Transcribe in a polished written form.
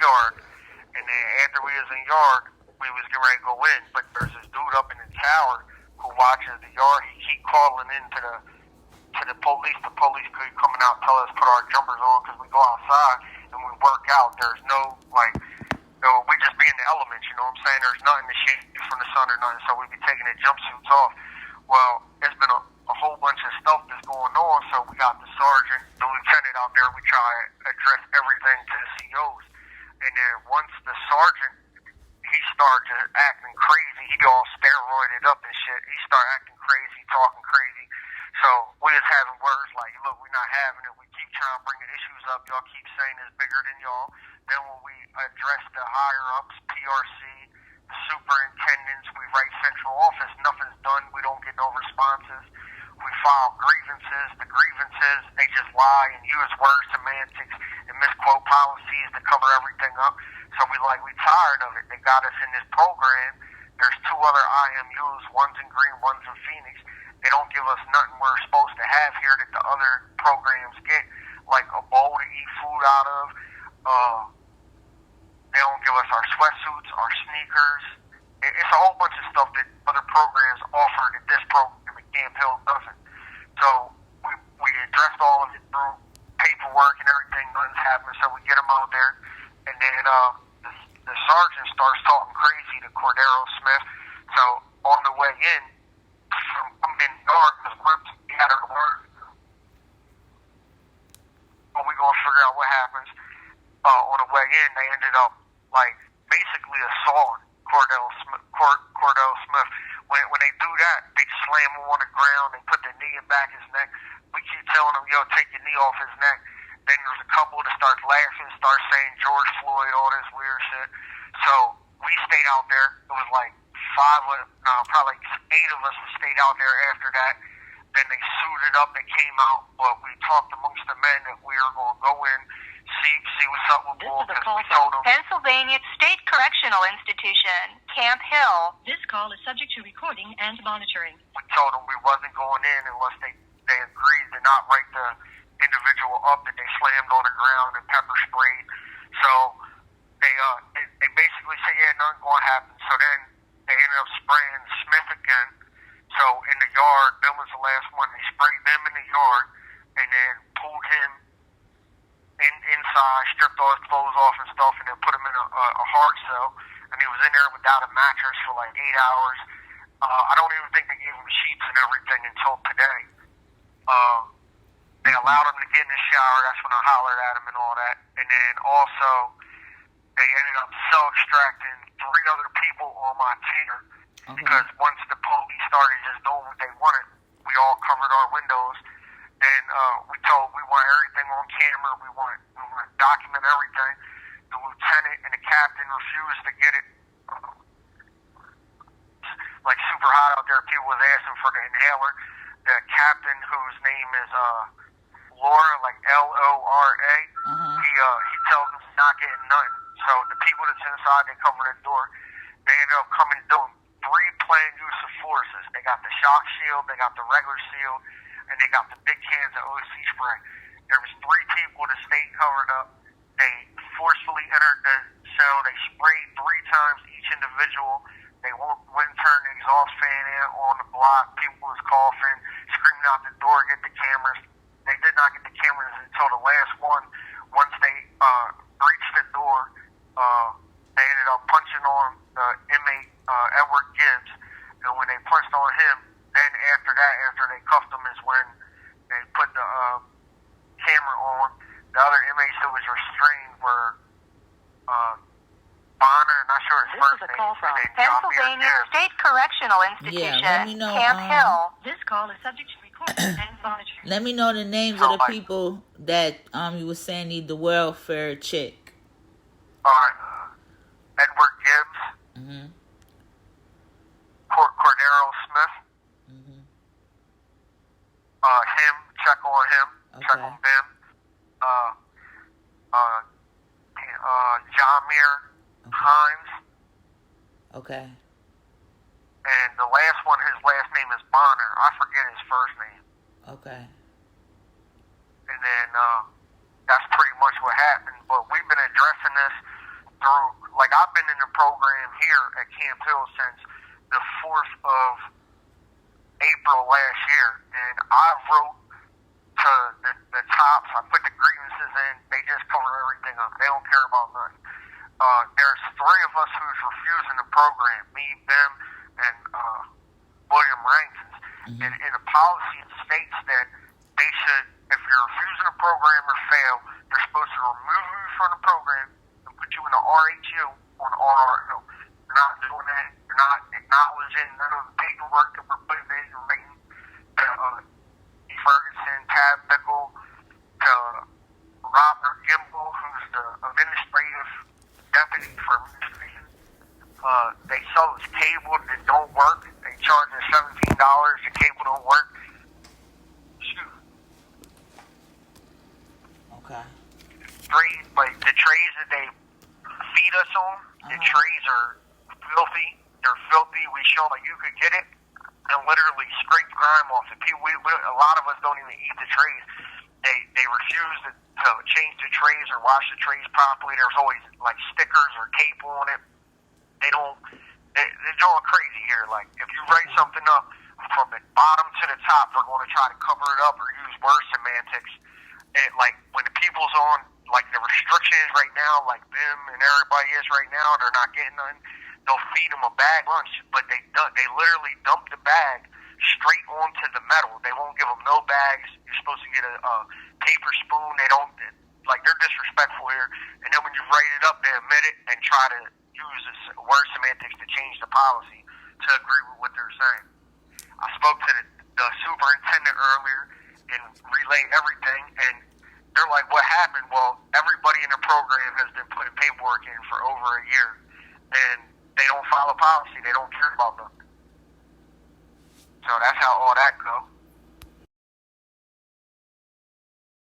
yard. And then after we was in yard, we was getting ready to go in. But there's this dude up in the tower who watches the yard. He keep calling into the police. The police could coming out and tell us put our jumpers on because we go outside and we work out. There's no, like, we just be in the elements, you know what I'm saying? There's nothing to shade from the sun or nothing, so we be taking the jumpsuits off. Well, there's been a whole bunch of stuff that's going on, so we got the sergeant, the lieutenant out there. We try to address everything to the COs. And then once the sergeant, he started acting crazy. He all steroided up and shit. He started acting crazy, talking crazy. So we was having words like, look, we're not having it. We keep trying to bring the issues up. Y'all keep saying it's bigger than y'all. Then when we address the higher-ups, PRC, the superintendents, we write central office, nothing's done. We don't get no responses. We file grievances. The grievances, they just lie and use words, semantics, and misquote policies to cover everything up. So we tired of it. They got us in this program. There's 2 other IMUs, one's in Green, one's in Phoenix. They don't give us nothing we're supposed to have here that the other programs get, like a bowl to eat food out of. They don't give us our sweatsuits, our sneakers. It's a whole bunch of stuff that other programs offer that this program at Camp Hill doesn't. So we addressed all of it through paperwork and everything. Nothing's happening, so we get them out there. And then the sergeant starts talking crazy to Cordello Smith. So on the way in, from coming in yard, because we had our word. But we gonna figure out what happens. On the way in, they ended up basically assaulting Cordello Smith. When they do that, they slam him on the ground. They put the knee in back his neck. We keep telling him, yo, take your knee off his neck. Then there's a couple that start laughing, start saying George Floyd, all this weird shit. So we stayed out there. It was probably 8 of us stayed out there after that. Then they suited up. They came out, but we talked amongst the men that we were going to go in, see what's up with Bull. This is a call from Pennsylvania State Correctional Institution, Camp Hill. This call is subject to recording and monitoring. We told them we wasn't going in unless they agreed to not write the individual up that they slammed on the ground and pepper sprayed. So they basically said, yeah, nothing's going to happen. So then they ended up spraying Smith again. So in the yard, Bill was the last one. They sprayed them in the yard and then pulled him inside, stripped all his clothes off and stuff, and then put him in a hard cell. And he was in there without a mattress for 8 hours. I don't even think they gave him sheets and everything until today. They allowed him to get in the shower. That's when I hollered at him and all that. And then also, they ended up cell extracting 3 other people on my tier. Okay. Because once the police started just doing what they wanted, we all covered our windows. Then we want everything on camera. We want to document everything. The lieutenant and the captain refused to get it. Super hot out there. People was asking for the inhaler. The captain, whose name is Laura, Lora, he tells them he's not getting nothing. So the people that's inside, they cover the door. They ended up coming doing 3 planned use of forces. They got the shock shield, they got the regular shield, and they got the big cans of OC spray. There was 3 people that stayed covered up. They forcefully entered the cell. They sprayed 3 times each individual. They wouldn't turn the exhaust fan in on the block. People was coughing, screaming out the door, get the cameras. They did not get the cameras until the last one. Once they breached the door, they ended up punching on the inmate, Edward Gibbs. And when they punched on him, then after that, after they cuffed him, is when they put the camera on. The other inmates that was restrained were Bonner, not sure his first name. This is a call from Pennsylvania State Correctional Institution, let me know, Camp Hill. This call is subject to recording and monitoring. Let me know the names of the people that you were saying need the welfare check. Edward Gibbs. Mm-hmm. Cordello Smith. Mm-hmm. Him, check on him. Okay. Check on them. Jameir Hines. Okay. And the last one, his last name is Bonner. I forget his first name. Okay. And then that's pretty much what happened. But we've been addressing this here at Camp Hill since the 4th of April last year, and I wrote to the tops. I put the grievances in. They just cover everything up. They don't care about nothing. There's 3 of us who's refusing the program, me, them, and William Rankins. And in the policy, it states that they should, if you're refusing a program or fail, they're supposed to remove you from the program and put you in the RHU or an RRO. You're not doing that. You're not acknowledging none of the paperwork that we're putting in. You're writing to Ferguson, Tab Bickle, to Robert Gimble, who's the administrative deputy for administration. They sell us cable that don't work. They charge us $17. The cable don't work. Shoot. Okay. Like the trays that they feed us on, the trays are filthy. They're filthy. We show them like you could get it and literally scrape grime off it. People, a lot of us don't even eat the trays. They refuse to change the trays or wash the trays properly. There's always like stickers or tape on it. They're going crazy here. Like if you write something up from the bottom to the top, they're going to try to cover it up or use worse semantics. Like when the people's on like the restrictions right now, like them and everybody is right now, they're not getting none. They'll feed them a bag lunch, but they literally dump the bag straight onto the metal. They won't give them no bags. You're supposed to get a paper spoon. They don't, like, they're disrespectful here. And then when you write it up, they omit it and try to use word semantics to change the policy to agree with what they're saying. I spoke to the superintendent earlier and relayed everything, and they're like, what happened? Well, everybody in the program has been putting paperwork in for over a year, and they don't follow policy. They don't care about them. So that's how all that goes.